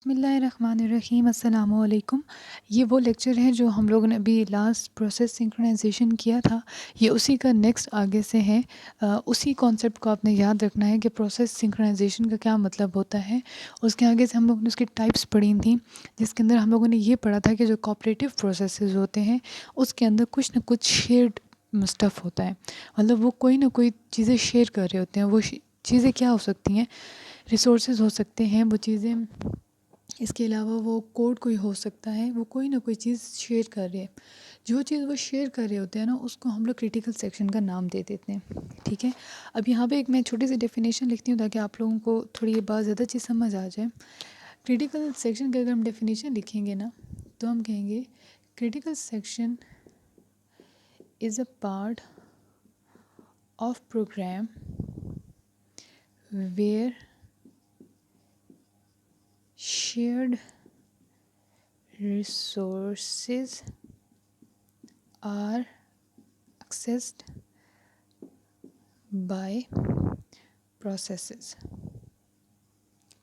बिस्मिल्लाहिर्रहमानिर्रहीम अस्सलामुअलैकुम। ये वो लेक्चर है जो हम लोगों ने अभी लास्ट प्रोसेस सिंक्रोनाइजेशन किया था। ये उसी का नेक्स्ट आगे से है। उसी कॉन्सेप्ट को आपने याद रखना है कि प्रोसेस सिंक्रोनाइजेशन का क्या मतलब होता है। उसके आगे से हम लोगों ने उसकी टाइप्स पढ़ी थी, जिसके अंदर हम लोगों ने ये पढ़ा था कि जो कोऑपरेटिव प्रोसेसेस होते हैं उसके अंदर कुछ ना कुछ शेयर्ड स्टफ़ होता है। मतलब वो कोई ना कोई चीज़ें शेयर कर रहे होते हैं। वो चीज़ें क्या हो सकती हैं, रिसोर्सेज हो सकते हैं, वो चीज़ें, इसके अलावा वो कोड कोई हो सकता है। वो कोई ना कोई चीज़ शेयर कर रहे हैं। जो चीज़ वो शेयर कर रहे होते हैं ना, उसको हम लोग क्रिटिकल सेक्शन का नाम दे देते हैं। ठीक है, अब यहाँ पे एक मैं छोटी सी डेफिनेशन लिखती हूँ ताकि आप लोगों को थोड़ी ये बात ज़्यादा चीज़ समझ आ जाए। क्रिटिकल सेक्शन की अगर हम डेफिनेशन लिखेंगे ना, तो हम कहेंगे critical section is a part of program where shared resources are accessed by processes।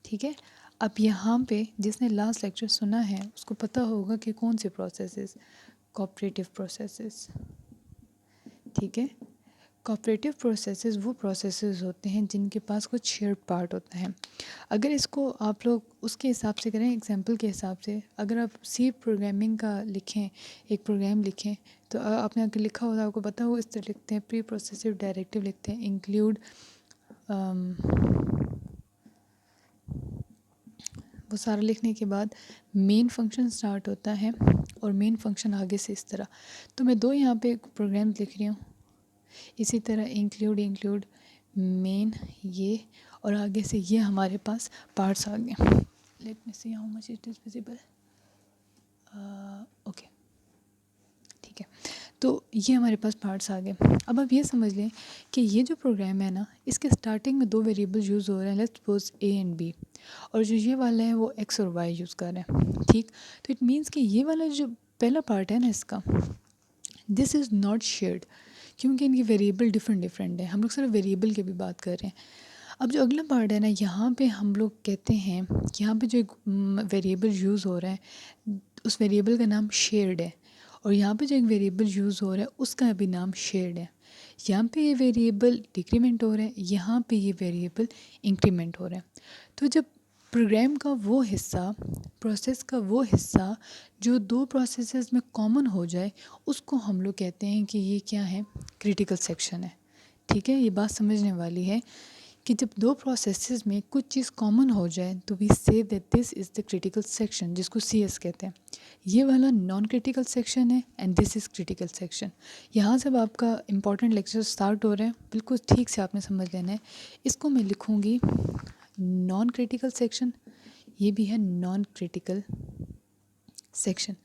ठीक है, अब यहाँ पे जिसने लास्ट लेक्चर सुना है उसको पता होगा कि कौन से प्रोसेसेस, कोऑपरेटिव प्रोसेसेस। ठीक है, कोऑपरेटिव प्रोसेसेस वो प्रोसेसेस होते हैं जिनके पास कुछ शेयर्ड पार्ट होता है। अगर इसको आप लोग उसके हिसाब से करें, एग्जांपल के हिसाब से, अगर आप सी प्रोग्रामिंग का लिखें, एक प्रोग्राम लिखें, तो आपने अगर लिखा होगा आपको पता हो, इस तरह लिखते हैं, प्री प्रोसेसिव डायरेक्टिव लिखते हैं, इंक्लूड वो सारा लिखने के बाद मेन फंक्शन स्टार्ट होता है और मेन फंक्शन आगे से इस तरह। तो मैं दो यहाँ पे प्रोग्राम लिख रही हूँ, इसी तरह इंक्लूड मेन ये, और आगे से ये हमारे पास पार्ट्स आ गए। Let me see how much it is visible. Okay, ठीक है, तो ये हमारे पास पार्ट्स आ गए। अब आप ये समझ लें कि ये जो प्रोग्राम है ना, इसके स्टार्टिंग में दो वेरिएबल यूज़ हो रहे हैं, let's suppose A and B, और जो ये वाला है वो एक्स और वाई यूज़ कर रहे हैं। ठीक, तो इट मीन्स कि ये वाला जो पहला पार्ट है ना इसका, दिस इज़ नॉट शेयर्ड, क्योंकि इनकी वेरिएबल डिफरेंट है। हम लोग सिर्फ वेरिएबल की भी बात कर रहे हैं। अब जो अगला पार्ट है ना, यहाँ पे हम लोग कहते हैं, यहाँ पे जो एक वेरिएबल यूज़ हो रहा है उस वेरिएबल का नाम शेयर्ड है, और यहाँ पे जो एक वेरिएबल यूज़ हो रहा है उसका भी नाम शेयर्ड है। यहाँ पे ये वेरिएबल डिक्रीमेंट हो रहा है, यहाँ पे ये वेरिएबल इंक्रीमेंट हो रहा है। तो जब प्रोग्राम का वो हिस्सा, प्रोसेस का वो हिस्सा जो दो प्रोसेसेस में कॉमन हो जाए, उसको हम लोग कहते हैं कि ये क्या है, क्रिटिकल सेक्शन है। ठीक है, ये बात समझने वाली है कि जब दो प्रोसेसेस में कुछ चीज़ कॉमन हो जाए तो we say that this is the critical section, जिसको CS कहते हैं। ये वाला नॉन क्रिटिकल सेक्शन है and this is critical section. यहाँ से अब आपका इंपॉर्टेंट लेक्चर स्टार्ट हो रहा है, बिल्कुल ठीक से आपने समझ लेना है। इसको मैं लिखूँगी नॉन क्रिटिकल सेक्शन, ये भी है नॉन क्रिटिकल सेक्शन।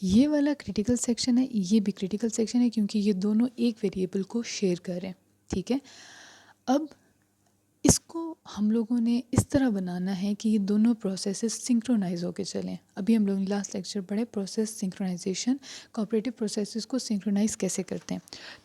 ये वाला क्रिटिकल सेक्शन है, ये भी क्रिटिकल सेक्शन है, क्योंकि ये दोनों एक वेरिएबल को शेयर कर रहे हैं। ठीक है, अब इसको हम लोगों ने इस तरह बनाना है कि ये दोनों प्रोसेसेस सिंक्रोनाइज होके चलें। अभी हम लोग ने लास्ट लेक्चर पढ़े प्रोसेस सिंक्रोनाइजेशन, कोऑपरेटिव प्रोसेसेस को सिंक्रोनाइज कैसे करते हैं।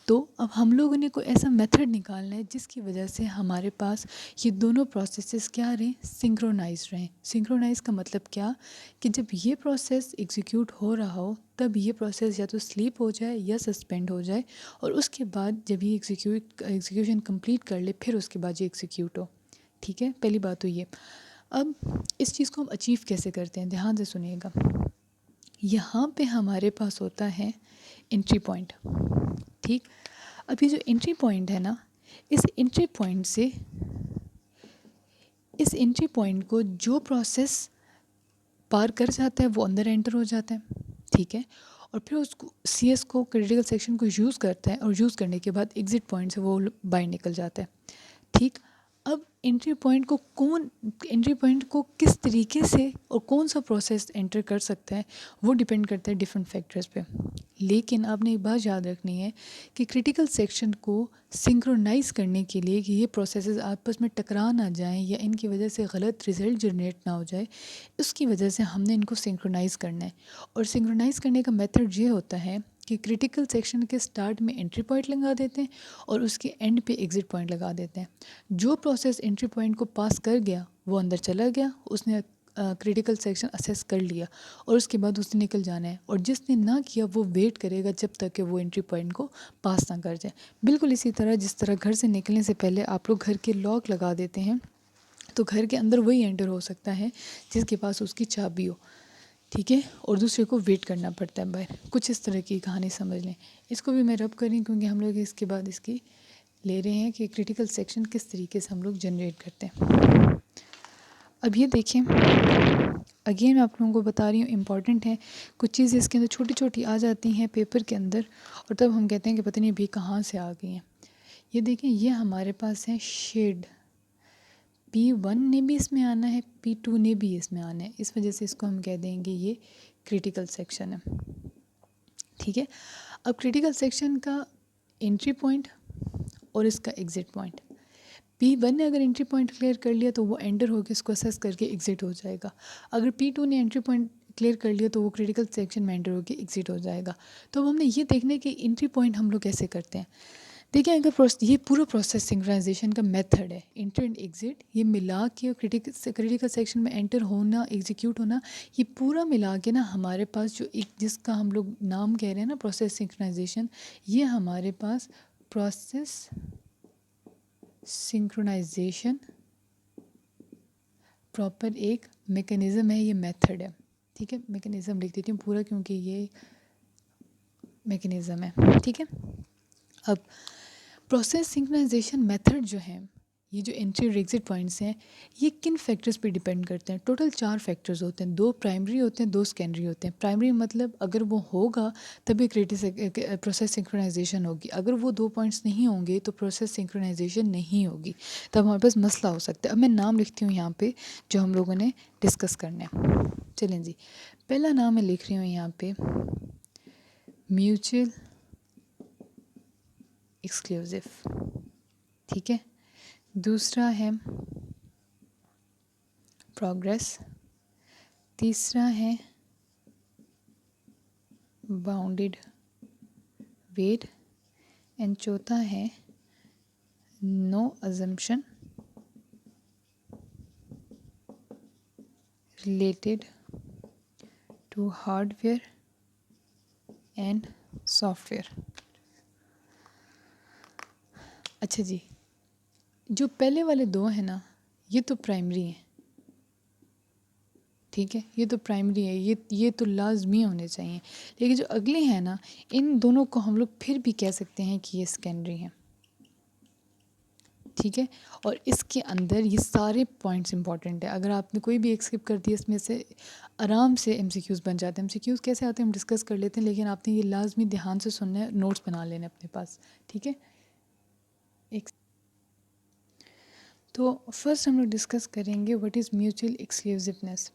तो अब हम लोगों ने कोई ऐसा मेथड निकालना है जिसकी वजह से हमारे पास ये दोनों प्रोसेसेस क्या रहें, सिंक्रोनाइज रहें। सिंक्रोनाइज का मतलब क्या, कि जब ये प्रोसेस एग्जीक्यूट हो रहा हो तब ये प्रोसेस या तो स्लीप हो जाए या सस्पेंड हो जाए, और उसके बाद जब ये एग्जीक्यूशन कंप्लीट कर ले फिर उसके बाद ये एग्जीक्यूट हो। ठीक है, पहली बात तो ये। अब इस चीज़ को हम अचीव कैसे करते हैं, ध्यान से सुनिएगा। यहाँ पे हमारे पास होता है एंट्री पॉइंट। ठीक, अब ये जो एंट्री पॉइंट है ना, इस एंट्री पॉइंट से, इस एंट्री पॉइंट को जो प्रोसेस पार कर जाता है वो अंदर एंटर हो जाता है। ठीक है, और फिर उसको CS को, क्रिटिकल सेक्शन को यूज़ करता है, और यूज़ करने के बाद एग्ज़िट पॉइंट से वो बाहर निकल जाता है। ठीक, अब एंट्री पॉइंट को किस तरीके से और कौन सा प्रोसेस एंटर कर सकता है वो डिपेंड करता है डिफरेंट फैक्टर्स पे। लेकिन आपने एक बात याद रखनी है कि क्रिटिकल सेक्शन को सिंक्रोनाइज करने के लिए, कि ये प्रोसेसेस आपस में टकरा ना जाएं या इनकी वजह से गलत रिजल्ट जनरेट ना हो जाए, उसकी वजह से हमने इनको सिंक्रोनाइज़ करना है। और सिंक्रोनाइज़ करने का मेथड ये होता है कि क्रिटिकल सेक्शन के स्टार्ट में एंट्री पॉइंट लगा देते हैं और उसके एंड पे एग्ज़िट पॉइंट लगा देते हैं। जो प्रोसेस एंट्री पॉइंट को पास कर गया वो अंदर चला गया, उसने क्रिटिकल सेक्शन असेस कर लिया और उसके बाद उसने निकल जाना है, और जिसने ना किया वो वेट करेगा जब तक कि वो एंट्री पॉइंट को पास ना कर जाए। बिल्कुल इसी तरह जिस तरह घर से निकलने से पहले आप लोग घर के लॉक लगा देते हैं, तो घर के अंदर वही एंटर हो सकता है जिसके पास उसकी चाबी हो, ठीक है, और दूसरे को वेट करना पड़ता है बाहर। कुछ इस तरह की कहानी समझ लें। इसको भी मैं रब करें क्योंकि हम लोग इसके बाद इसकी ले रहे हैं कि क्रिटिकल सेक्शन किस तरीके से हम लोग जनरेट करते हैं। अब ये देखें, अगेन मैं आप लोगों को बता रही हूँ, इम्पॉर्टेंट है। कुछ चीज़ें इसके अंदर छोटी छोटी आ जाती हैं पेपर के अंदर, और तब हम कहते हैं कि पता नहीं अभी कहाँ से आ गई हैं। ये देखें, ये हमारे पास है शेड, P1 ने भी इसमें आना है, P2 ने भी इसमें आना है, इस वजह से इसको हम कह देंगे ये क्रिटिकल सेक्शन है, ठीक है। अब क्रिटिकल सेक्शन का एंट्री पॉइंट और इसका एग्ज़िट पॉइंट, P1 ने अगर एंट्री पॉइंट क्लियर कर लिया तो वो एंटर होकर इसको असेस करके एग्ज़िट हो जाएगा। अगर P2 ने एंट्री पॉइंट क्लियर कर लिया तो वो क्रिटिकल सेक्शन में एंटर होकर एग्ज़िट हो जाएगा। तो अब हमने ये देखना है कि एंट्री पॉइंट हम लोग कैसे करते हैं। देखिए, अगर ये पूरा प्रोसेस सिंक्रोनाइजेशन का मेथड है, एंटर एंड एग्ज़िट, ये मिला के क्रिटिकल सेक्शन में एंटर होना, एग्जीक्यूट होना, ये पूरा मिला के ना हमारे पास जो एक जिसका हम लोग नाम कह रहे हैं ना प्रोसेस सिंक्रोनाइजेशन, ये हमारे पास प्रोसेस सिंक्रोनाइजेशन प्रॉपर एक मैकेनिज़्म है, ये मेथड है, ठीक है। मैकेनिज़्म लिख देती हूँ पूरा क्योंकि ये मैकेनिज़्म है, ठीक है। अब प्रोसेस सिंक्रोनाइजेशन मेथड जो है, ये जो एंट्री और एग्ज़िट पॉइंट्स हैं, ये किन फैक्टर्स पे डिपेंड करते हैं। टोटल 4 फैक्टर्स होते हैं, 2 प्राइमरी होते हैं, 2 सेकेंडरी होते हैं। प्राइमरी मतलब अगर वो होगा तभी प्रोसेस सिंक्रोनाइजेशन होगी, अगर वो 2 पॉइंट्स नहीं होंगे तो प्रोसेस सिंक्रोनाइजेशन नहीं होगी, तब हमारे पास मसला हो सकता है। अब मैं नाम लिखती हूँ यहाँ पे जो हम लोगों ने डिस्कस करना है। चलें जी, पहला नाम मैं लिख रही हूँ यहाँ पे म्यूचुअल एक्सक्लूसिव, ठीक है। दूसरा है प्रोग्रेस, तीसरा है बाउंडेड वेट, एंड चौथा है no assumption related to hardware and software. अच्छा जी, जो पहले वाले 2 हैं ना, ये तो प्राइमरी हैं, ठीक है, ये तो प्राइमरी है, ये तो लाजमी होने चाहिए। लेकिन जो अगले हैं ना, इन दोनों को हम लोग फिर भी कह सकते हैं कि ये सेकेंडरी हैं, ठीक है। और इसके अंदर ये सारे पॉइंट्स इंपॉर्टेंट है। अगर आपने कोई भी एक स्किप कर दिया, इसमें से आराम से एमसीक्यूज़ बन जाते हैं। एमसीक्यूज़ कैसे आते हैं हम डिस्कस कर लेते हैं, लेकिन आपने ये लाजमी ध्यान से सुनना है, नोट्स बना लेने अपने पास, ठीक है। एक तो फर्स्ट हम लोग डिस्कस करेंगे what is mutual exclusiveness.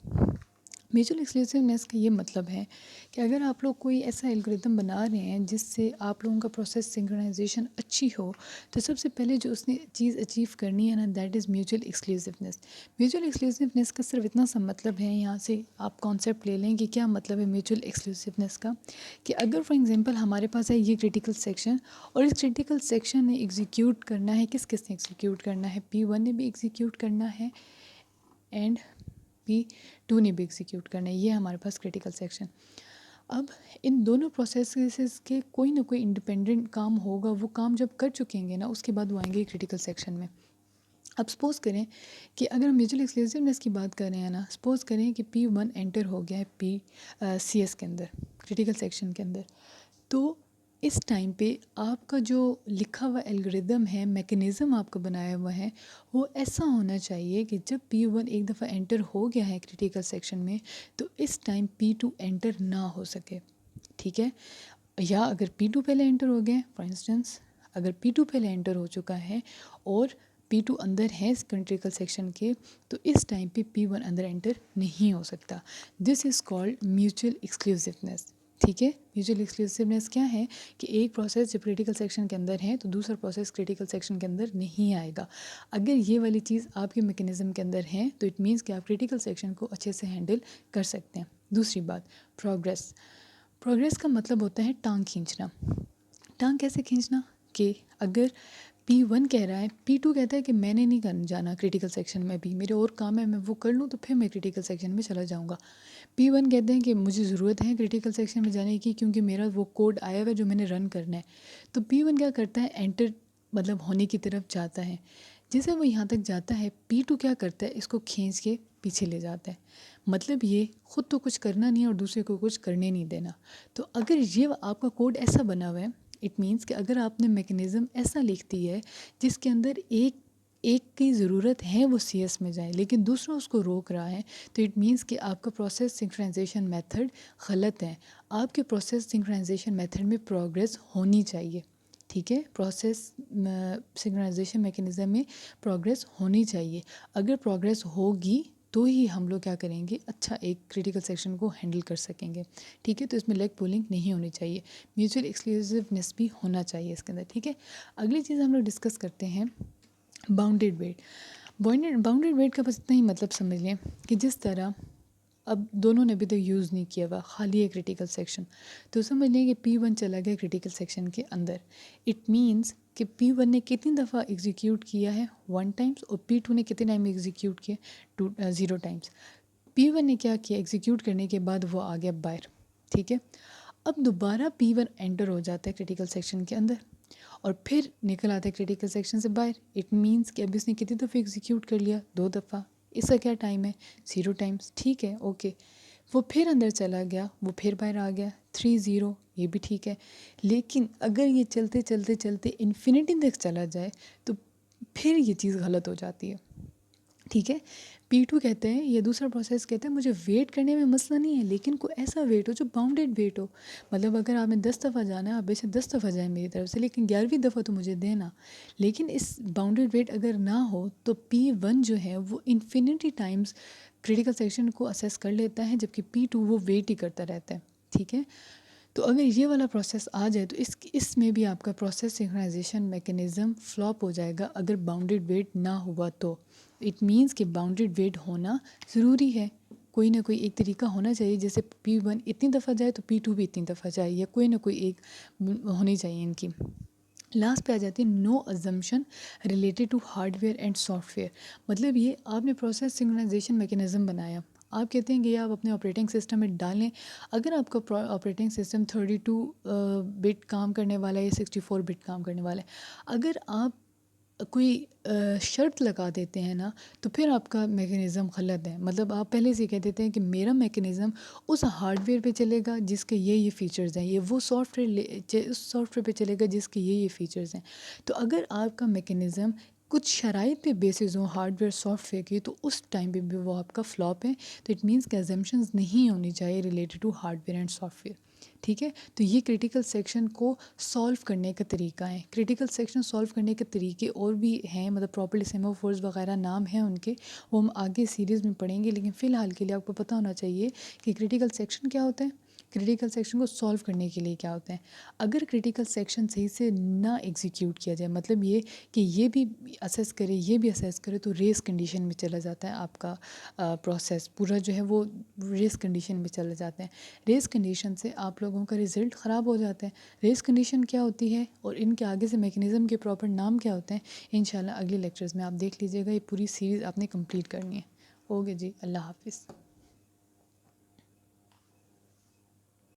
Mutual exclusiveness का ये मतलब है कि अगर आप लोग कोई ऐसा एल्गोरिदम बना रहे हैं जिससे आप लोगों का प्रोसेस सिंक्रोनाइजेशन अच्छी हो, तो सबसे पहले जो उसने चीज़ अचीव करनी है ना, that is mutual exclusiveness. Mutual exclusiveness का सिर्फ इतना सा मतलब है, यहाँ से आप कॉन्सेप्ट ले लें कि क्या मतलब है म्यूचुअल एक्सक्लूसिवनेस का, कि अगर फॉर एग्जांपल हमारे पास है ये क्रिटिकल सेक्शन, और इस क्रिटिकल सेक्शन ने एग्जीक्यूट करना है, किस किस ने एग्जीक्यूट करना है, P1 ने भी एग्जीक्यूट करना है एंड P2 ने भी एग्जीक्यूट करना है, ये हमारे पास क्रिटिकल सेक्शन। अब इन दोनों प्रोसेसेस के कोई ना कोई इंडिपेंडेंट काम होगा, वो काम जब कर चुकेंगे ना, उसके बाद वो आएंगे क्रिटिकल सेक्शन में। अब सपोज़ करें कि अगर हम म्यूचुअल एक्सक्लूसिवनेस की बात कर रहे हैं ना, सपोज़ करें कि P1 एंटर हो गया है CS के अंदर, क्रिटिकल सेक्शन के अंदर, तो इस टाइम पे आपका जो लिखा हुआ एल्गोरिदम है, मैकेनिज़्म आपका बनाया हुआ है, वो ऐसा होना चाहिए कि जब P1 एक दफ़ा एंटर हो गया है क्रिटिकल सेक्शन में, तो इस टाइम P2 एंटर ना हो सके, ठीक है। या अगर P2 पहले एंटर हो गए, फॉर इंस्टेंस अगर P2 पहले एंटर हो चुका है और P2 अंदर है इस क्रिटिकल सेक्शन के, तो इस टाइम पे P1 अंदर एंटर नहीं हो सकता। This is called mutual exclusiveness, ठीक है। म्यूचुअल एक्सक्लूसिवनेस क्या है कि एक प्रोसेस जब क्रिटिकल सेक्शन के अंदर है तो दूसरा प्रोसेस क्रिटिकल सेक्शन के अंदर नहीं आएगा। अगर ये वाली चीज़ आपके मैकेनिज़्म के अंदर है तो इट मीन्स कि आप क्रिटिकल सेक्शन को अच्छे से हैंडल कर सकते हैं। दूसरी बात, प्रोग्रेस। प्रोग्रेस का मतलब होता है टांग खींचना। टांग कैसे खींचना, कि अगर P1 कह रहा है, P2 कहता है कि मैंने नहीं जाना क्रिटिकल सेक्शन में, भी मेरे और काम है, मैं वो कर लूँ तो फिर मैं क्रिटिकल सेक्शन में चला जाऊँगा। P1 कहते हैं कि मुझे ज़रूरत है क्रिटिकल सेक्शन में जाने की, क्योंकि मेरा वो कोड आया हुआ है जो मैंने रन करना है। तो P1 क्या करता है, एंटर मतलब होने की तरफ जाता है। जैसे वो यहाँ तक जाता है, P2 क्या करता है, इसको खींच के पीछे ले जाता है। मतलब ये खुद तो कुछ करना नहीं है और दूसरे को कुछ करने नहीं देना। तो अगर ये आपका कोड ऐसा बना हुआ है, इट मीन्स कि अगर आपने मैकेनिज़्म ऐसा लिख दी है जिसके अंदर एक एक की ज़रूरत है वो CS में जाए, लेकिन दूसरा उसको रोक रहा है, तो इट मीन्स कि आपका प्रोसेस सिंक्रोनाइजेशन मेथड गलत है। आपके प्रोसेस सिंक्रोनाइजेशन मेथड में प्रोग्रेस होनी चाहिए, ठीक है। प्रोसेस सिंक्रोनाइजेशन मैकेनिज़्म में प्रोग्रेस होनी चाहिए। अगर प्रोग्रेस होगी तो ही हम लोग क्या करेंगे, अच्छा एक क्रिटिकल सेक्शन को हैंडल कर सकेंगे, ठीक है। तो इसमें लेग पुलिंग नहीं होनी चाहिए, म्यूचुअल एक्सक्लूसिवनेस भी होना चाहिए इसके अंदर, ठीक है। अगली चीज़ हम लोग डिस्कस करते हैं बाउंडेड वेट। बाउंडेड वेट का बस इतना ही मतलब समझ लें कि जिस तरह अब दोनों ने अभी तक यूज़ नहीं किया हुआ, खाली है क्रिटिकल सेक्शन, तो समझ लें कि P1 चला गया क्रिटिकल सेक्शन के अंदर। इट मीन्स कि P1 ने कितनी दफ़ा एग्जीक्यूट किया है, 1 टाइम्स, और P2 ने कितने टाइम एग्जीक्यूट किया, 0 टाइम्स। P1 ने क्या किया, एग्जीक्यूट करने के बाद वो आ गया बाहर, ठीक है। अब दोबारा P1 एंटर हो जाता है क्रिटिकल सेक्शन के अंदर और फिर निकल आता है क्रिटिकल सेक्शन से बाहर। इट मीन्स कि अब इसने कितनी दफ़ा एग्जीक्यूट कर लिया, 2 दफ़ा। इसका क्या टाइम है, 0 टाइम्स, ठीक है, ओके। वो फिर अंदर चला गया, वो फिर बाहर आ गया, 3 0, ये भी ठीक है। लेकिन अगर ये चलते चलते चलते इन्फिनिटी तक चला जाए तो फिर ये चीज़ गलत हो जाती है, ठीक है। P2 कहते हैं, ये दूसरा प्रोसेस कहता है मुझे वेट करने में मसला नहीं है, लेकिन कोई ऐसा वेट हो जो बाउंडेड वेट हो। मतलब अगर आपने 10 दफ़ा जाना है, आप बेशक 10 दफ़ा जाए मेरी तरफ से, लेकिन 11वीं दफ़ा तो मुझे देना। लेकिन इस बाउंडेड वेट अगर ना हो तो P1 जो है वो इन्फिनिटी टाइम्स क्रिटिकल सेक्शन को असेस कर लेता है, जबकि P2 वो वेट ही करता रहता है, ठीक है। तो अगर ये वाला प्रोसेस आ जाए तो इसमें भी आपका प्रोसेस सिंक्रोनाइजेशन मैकेनिज़्म फ्लॉप हो जाएगा अगर बाउंडेड वेट ना हुआ तो। इट मीन्स कि बाउंडेड वेट होना ज़रूरी है, कोई ना कोई एक तरीका होना चाहिए, जैसे P1 इतनी दफ़ा जाए तो P2 भी इतनी दफ़ा जाए, या कोई ना कोई एक होनी चाहिए इनकी। लास्ट पे आ जाती है no assumption related to hardware and software. मतलब ये आपने प्रोसेस सिंक्रोनाइजेशन मैकेनिज़्म बनाया, आप कहते हैं कि आप अपने ऑपरेटिंग सिस्टम में डालें। अगर आपका ऑपरेटिंग सिस्टम 32 बिट काम करने वाला है या 64 बिट काम करने वाला है, अगर आप कोई शर्त लगा देते हैं ना, तो फिर आपका मैकेनिज़्म गलत है। मतलब आप पहले से कह देते हैं कि मेरा मैकेनिज़्म उस हार्डवेयर पे चलेगा जिसके ये फ़ीचर्स हैं, ये वो सॉफ्टवेयर उस सॉफ्टवेयर पे चलेगा जिसके ये फ़ीचर्स हैं। तो अगर आपका मैकेनिज़्म कुछ शराइत पे बेसिस हो हार्डवेयर सॉफ्टवेयर की, तो उस टाइम पे भी वो आपका फ्लॉप है। तो इट मीन्स कि अजम्पशंस नहीं होनी चाहिए related to hardware and software, ठीक है। तो ये क्रिटिकल सेक्शन को सॉल्व करने का तरीका है। क्रिटिकल सेक्शन सॉल्व करने के तरीके और भी हैं, मतलब प्रॉपर्ली सेमाफोर्स वगैरह नाम हैं उनके, वो हम आगे सीरीज़ में पढ़ेंगे। लेकिन फ़िलहाल के लिए आपको पता होना चाहिए कि क्रिटिकल सेक्शन क्या होता है, क्रिटिकल सेक्शन को सॉल्व करने के लिए क्या होता है। अगर क्रिटिकल सेक्शन सही से ना एग्जीक्यूट किया जाए, मतलब ये कि ये भी असेस करे ये भी असेस करे, तो रेस कंडीशन में चला जाता है आपका प्रोसेस पूरा जो है वो रेस कंडीशन में चले जाते हैं। रेस कंडीशन से आप लोगों का रिज़ल्ट ख़राब हो जाता है। रेस कंडीशन क्या होती है और इनके आगे से मैकेनिज़्म के प्रॉपर नाम क्या होते हैं, इंशाल्लाह अगले लेक्चर्स में आप देख लीजिएगा। ये पूरी सीरीज़ आपने कंप्लीट करनी है। ओके जी, अल्लाह हाफ़िज़।